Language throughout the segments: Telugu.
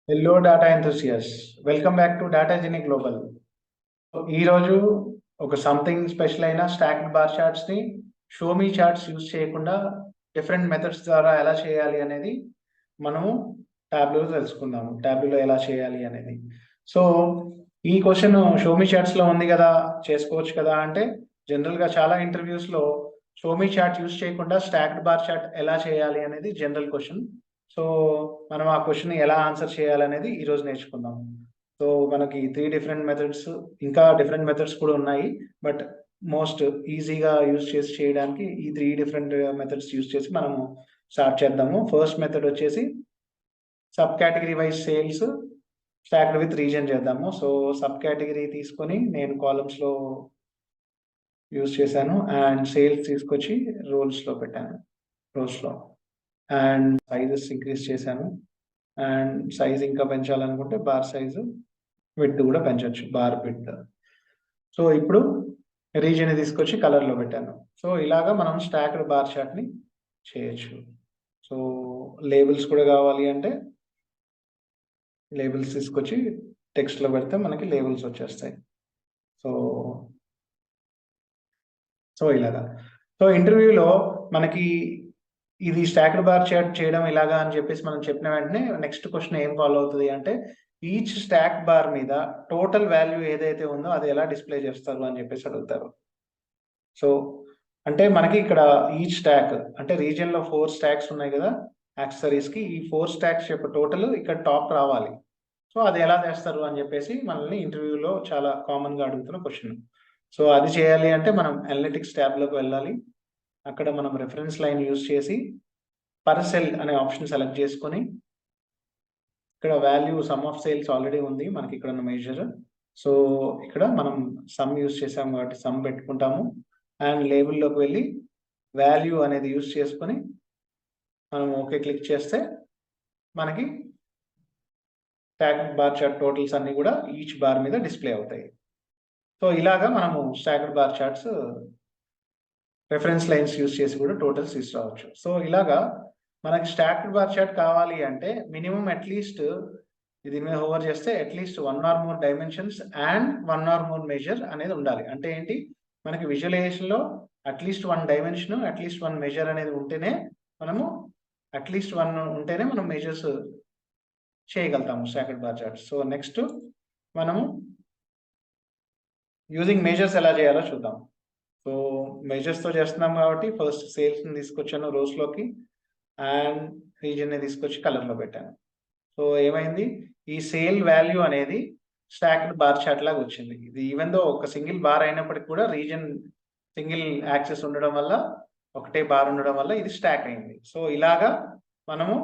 Hello data enthusiasts, welcome back to data genie global. ఈరోజు ఒక సంథింగ్ స్పెషల్ అయిన స్టాక్డ్ బార్ చార్ట్స్ని షో మీ చార్ట్స్ యూజ్ చేయకుండా డిఫరెంట్ మెథడ్స్ ద్వారా ఎలా చేయాలి అనేది మనము టాబ్లూలో తెలుసుకుందాము. టాబ్లూలో ఎలా చేయాలి అనేది. సో ఈ క్వశ్చన్ షో మీ చార్ట్స్లో ఉంది కదా, చేసుకోవచ్చు కదా అంటే, జనరల్గా చాలా ఇంటర్వ్యూస్లో షో మీ చార్ట్ యూజ్ చేయకుండా స్టాక్డ్ బార్ చార్ట్ ఎలా చేయాలి అనేది జనరల్ క్వశ్చన్. సో మనం ఆ క్వశ్చన్ ఎలా ఆన్సర్ చేయాలనేది ఈరోజు నేర్చుకుందాం. సో మనకి 3 డిఫరెంట్ మెథడ్స్, ఇంకా డిఫరెంట్ మెథడ్స్ కూడా ఉన్నాయి. బట్ మోస్ట్ ఈజీగా యూజ్ చేసి చేయడానికి ఈ 3 డిఫరెంట్ మెథడ్స్ యూజ్ చేసి మనము స్టార్ట్ చేద్దాము. ఫస్ట్ మెథడ్ వచ్చేసి sub category wise sales stacked with reason చేద్దాము. సో సబ్ కేటగిరీ తీసుకొని నేను కాలమ్స్లో యూజ్ చేశాను అండ్ సేల్స్ తీసుకొచ్చి రోల్స్లో పెట్టాను, రోస్లో. అండ్ సైజెస్ ఇంక్రీజ్ చేశాను. అండ్ సైజ్ ఇంకా పెంచాలనుకుంటే బార్ సైజు విడ్త్ కూడా పెంచవచ్చు, బార్ విడ్త్. సో ఇప్పుడు రీజన్ తీసుకొచ్చి కలర్లో పెట్టాను. సో ఇలాగా మనం స్టాక్డ్ బార్ చార్ట్ని చేయొచ్చు. సో లేబుల్స్ కూడా కావాలి అంటే లేబుల్స్ తీసుకొచ్చి టెక్స్ట్లో పెడితే మనకి లేబుల్స్ వచ్చేస్తాయి. సో ఇలాగా. సో ఇంటర్వ్యూలో మనకి ఇది స్టాక్డ్ బార్ చార్ట్ చేయడం ఇలాగా అని చెప్పేసి మనం చెప్పిన వెంటనే నెక్స్ట్ క్వశ్చన్ ఏం ఫాలో అవుతుంది అంటే, ఈచ్ స్టాక్ బార్ మీద టోటల్ వాల్యూ ఏదైతే ఉందో అది ఎలా డిస్ప్లే చేస్తారు అని చెప్పేసి అడుగుతారు. సో అంటే మనకి ఇక్కడ ఈచ్ స్టాక్ అంటే రీజియన్లో 4 స్టాక్స్ ఉన్నాయి కదా యాక్సెసరీస్కి, ఈ 4 స్టాక్స్ యొక్క టోటల్ ఇక్కడ టాప్ రావాలి. సో అది ఎలా చేస్తారు అని చెప్పేసి మనల్ని ఇంటర్వ్యూలో చాలా కామన్గా అడుగుతున్న క్వశ్చన్. సో అది చేయాలి అంటే మనం అనలిటిక్స్ ట్యాబ్లోకి వెళ్ళాలి. అక్కడ మనం రెఫరెన్స్ లైన్ యూజ్ చేసి పర్ సెల్ అనే ఆప్షన్ సెలెక్ట్ చేసుకొని, ఇక్కడ value some of sales already ఉంది మనకి ఇక్కడ ఉన్న మెజర్. సో ఇక్కడ మనం సమ్ యూజ్ చేసాము కాబట్టి సమ్ పెట్టుకుంటాము. అండ్ లేబుల్లోకి వెళ్ళి వాల్యూ అనేది యూజ్ చేసుకొని మనం ఓకే క్లిక్ చేస్తే మనకి స్టాక్డ్ బార్ చార్ట్ టోటల్స్ అన్ని కూడా ఈచ్ బార్ మీద డిస్ప్లే అవుతాయి. సో ఇలాగా మనము stacked bar charts reference lines use చేసి కూడా టోటల్స్ తీసుకురావచ్చు. సో ఇలాగా మనకి స్టాక్డ్ బార్ చార్ట్ కావాలి అంటే మినిమం అట్లీస్ట్ దీని మీద హోవర్ చేస్తే at least 1 or more dimensions and 1 or more measure అనేది ఉండాలి. అంటే ఏంటి, మనకి విజువలైజేషన్లో అట్లీస్ట్ 1 డైమెన్షన్ అట్లీస్ట్ 1 మెజర్ అనేది ఉంటేనే మనము అట్లీస్ట్ 1 ఉంటేనే మనం మెజర్స్ చేయగలుగుతాము stacked bar chart. So next మనము యూజింగ్ మెజర్స్ ఎలా చేయాలో చూద్దాం. సో మెజర్స్తో చేస్తున్నాం కాబట్టి ఫస్ట్ సేల్స్ని తీసుకొచ్చాను రోస్లోకి అండ్ రీజన్ని తీసుకొచ్చి కలర్లో పెట్టాను. సో ఏమైంది, ఈ సేల్ వాల్యూ అనేది స్టాక్డ్ బార్ చార్ట్ లాగా వచ్చింది. ఇది ఈవెన్ దో ఒక సింగిల్ బార్ అయినప్పటికీ కూడా రీజన్ సింగిల్ యాక్సెస్ ఉండడం వల్ల, ఒకటే బార్ ఉండడం వల్ల ఇది స్టాక్ అయింది. సో ఇలాగా మనము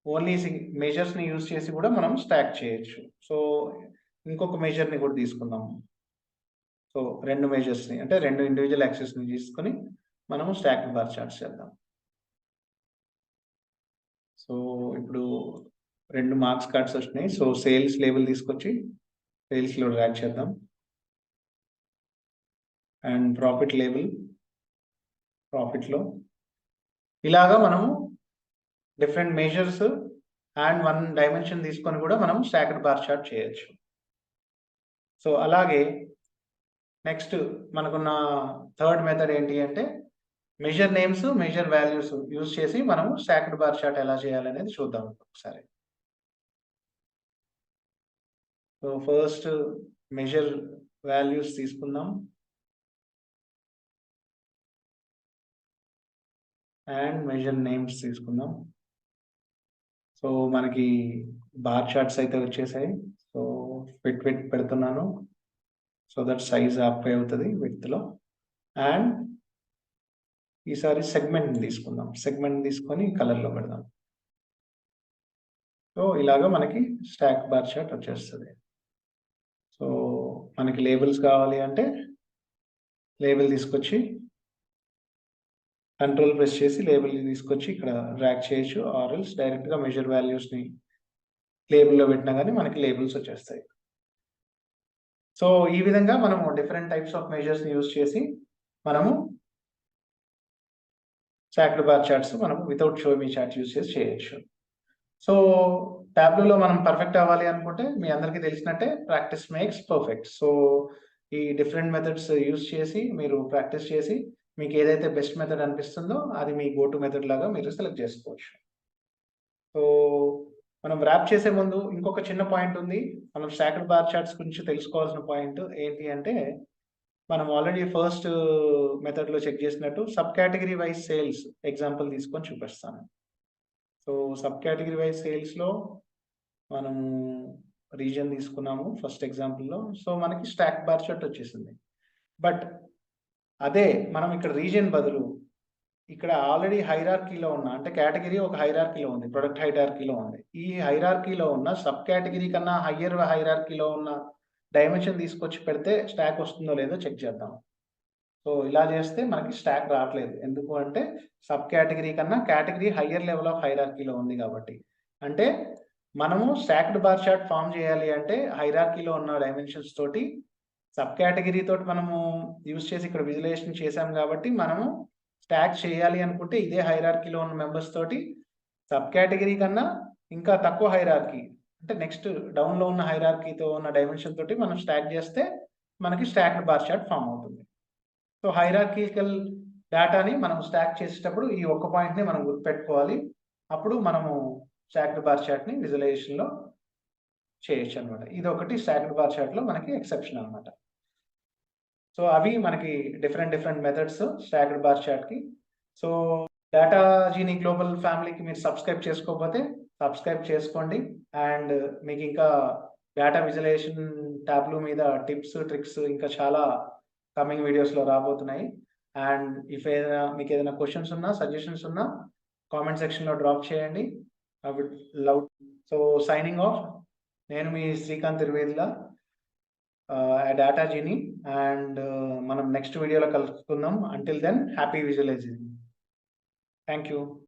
ఓన్లీ మెజర్స్ని యూజ్ చేసి కూడా మనం స్టాక్ చేయొచ్చు. సో ఇంకొక మెజర్ని కూడా తీసుకుందాము. సో 2 మెజర్స్ని అంటే 2 ఇండివిజువల్ యాక్సెస్ని తీసుకొని మనము స్టాక్డ్ బార్ చార్ట్స్ చేద్దాం. సో ఇప్పుడు 2 మార్క్స్ కార్డ్స్ వచ్చినాయి. సో సేల్స్ లేబుల్ తీసుకొచ్చి సేల్స్లో డ్రాగ్ చేద్దాం అండ్ ప్రాఫిట్ లేబుల్ ప్రాఫిట్లో. ఇలాగా మనము డిఫరెంట్ మెజర్స్ అండ్ 1 డైమెన్షన్ తీసుకొని కూడా మనం స్టాక్డ్ బార్ చార్ట్ చేయొచ్చు. సో అలాగే నెక్స్ట్ మనకున్న థర్డ్ మెథడ్ ఏంటి అంటే, measure names measure values use చేసి మనము స్టాక్డ్ బార్ చార్ట్ ఎలా చేయాలనేది చూద్దాం ఒకసారి. సో ఫస్ట్ మెజర్ వాల్యూస్ తీసుకుందాం అండ్ మెజర్ నేమ్స్ తీసుకుందాం. సో మనకి బార్ చార్ట్స్ అయితే వచ్చేసాయి. సో ఫిట్ పెడుతున్నాను సో దట్ సైజ్ అప్ అవుతుంది విడ్త్లో. అండ్ ఈసారి సెగ్మెంట్ తీసుకుందాం, సెగ్మెంట్ తీసుకొని కలర్లో పెడదాం. సో ఇలాగా మనకి స్టాక్ బార్ చార్ట్ వచ్చేస్తుంది. సో మనకి లేబుల్స్ కావాలి అంటే లేబుల్ తీసుకొచ్చి కంట్రోల్ ప్రెస్ చేసి లేబుల్ని తీసుకొచ్చి ఇక్కడ డ్రాగ్ చేయొచ్చు, ఆర్ఎల్స్ డైరెక్ట్గా మెజర్ వాల్యూస్ని లేబుల్లో పెట్టినా కానీ మనకి లేబుల్స్ వచ్చేస్తాయి. సో ఈ విధంగా మనము డిఫరెంట్ టైప్స్ ఆఫ్ మెజర్స్ని యూజ్ చేసి మనము స్టాక్డ్ బార్ చార్ట్స్ మనము without show me chart use చేసి చేయొచ్చు. సో టాబ్లూలో మనం పర్ఫెక్ట్ అవ్వాలి అనుకుంటే మీ అందరికీ తెలిసినట్టే ప్రాక్టీస్ మేక్స్ పర్ఫెక్ట్. సో ఈ డిఫరెంట్ మెథడ్స్ యూజ్ చేసి మీరు ప్రాక్టీస్ చేసి మీకు ఏదైతే బెస్ట్ మెథడ్ అనిపిస్తుందో అది మీ గో టు మెథడ్ లాగా మీరు సెలెక్ట్ చేసుకోవచ్చు. సో మనం ర్యాప్ చేసే ముందు ఇంకొక చిన్న పాయింట్ ఉంది. మనం స్టాక్డ్ బార్ చార్ట్స్ గురించి తెలుసుకోవాల్సిన పాయింట్ ఏంటి అంటే, మనం ఆల్రెడీ ఫస్ట్ మెథడ్‌లో చెక్ చేసినట్టు sub category wise sales example తీసుకొని చూపిస్తాను. సో సబ్ కేటగరీ వైస్ సేల్స్‌లో మనము రీజియన్ తీసుకున్నాము ఫస్ట్ ఎగ్జాంపుల్‌లో. సో మనకి స్టాక్ బార్ చార్ట్ వచ్చేసింది. బట్ అదే మనం ఇక్కడ రీజియన్ బదులు ఇక్కడ ఆల్రెడీ హైరార్కీలో ఉన్న అంటే కేటగిరీ ఒక హైరార్కీలో ఉంది. ప్రొడక్ట్ హైరార్కీలో ఉంది. ఈ హైరార్కీలో ఉన్న సబ్ కేటగిరీ కన్నా హయ్యర్ హైరార్కీలో ఉన్న డైమెన్షన్ తీసుకొచ్చి పెడితే స్టాక్ వస్తుందో లేదో చెక్ చేద్దాం. సో ఇలా చేస్తే మనకి స్టాక్ రావట్లేదు. ఎందుకు అంటే సబ్ కేటగిరీ కన్నా కేటగిరీ హయ్యర్ లెవెల్ ఆఫ్ హైరార్కీలో ఉంది కాబట్టి. అంటే మనము స్టాక్డ్ బార్ చార్ట్ ఫార్మ్ చేయాలి అంటే హైరార్కీలో ఉన్న డైమెన్షన్స్ తోటి సబ్ కేటగిరీ తోటి మనము యూజ్ చేసి ఇక్కడ విజువలైజేషన్ చేసాం కాబట్టి మనము స్టాక్ చేయాలి అనుకుంటే ఇదే హైరార్కీలో ఉన్న మెంబర్స్ తోటి సబ్ కేటగిరీ కన్నా ఇంకా తక్కువ హైరార్కీ అంటే నెక్స్ట్ డౌన్లో ఉన్న హైరార్కీతో ఉన్న డైమెన్షన్ తోటి మనం స్టాక్ చేస్తే మనకి స్టాక్డ్ బార్ చార్ట్ ఫామ్ అవుతుంది. సో హైరార్కికల్ డేటాని మనం స్టాక్ చేసేటప్పుడు ఈ ఒక్క పాయింట్ని మనం గుర్తుపెట్టుకోవాలి. అప్పుడు మనము స్టాక్డ్ బార్ చార్ట్ని విజువలైజేషన్లో చేయొచ్చు అనమాట. ఇది ఒకటి స్టాక్డ్ బార్ చార్ట్లో మనకి ఎక్సెప్షన్ అనమాట. సో అవి మనకి డిఫరెంట్ మెథడ్స్ స్టాక్డ్ బార్ చార్ట్‌కి. సో డేటా జీనీ గ్లోబల్ ఫ్యామిలీకి మీరు సబ్స్క్రైబ్ చేసుకోకపోతే సబ్స్క్రైబ్ చేసుకోండి. అండ్ మీకు ఇంకా డేటా విజువలైజేషన్ టాబ్లూ మీద టిప్స్, ట్రిక్స్ ఇంకా చాలా కమింగ్ వీడియోస్‌లో రాబోతున్నాయి. అండ్ మీకు ఏదైనా క్వెషన్స్ ఉన్నా, సజెషన్స్ ఉన్నా కామెంట్ సెక్షన్‌లో డ్రాప్ చేయండి. I would love. So signing off. నేను మీ Srikanth Thiruvedula, data genie. And మనం నెక్స్ట్ వీడియోలో కలుసుకుందాం. Until then happy visualizing. Thank you.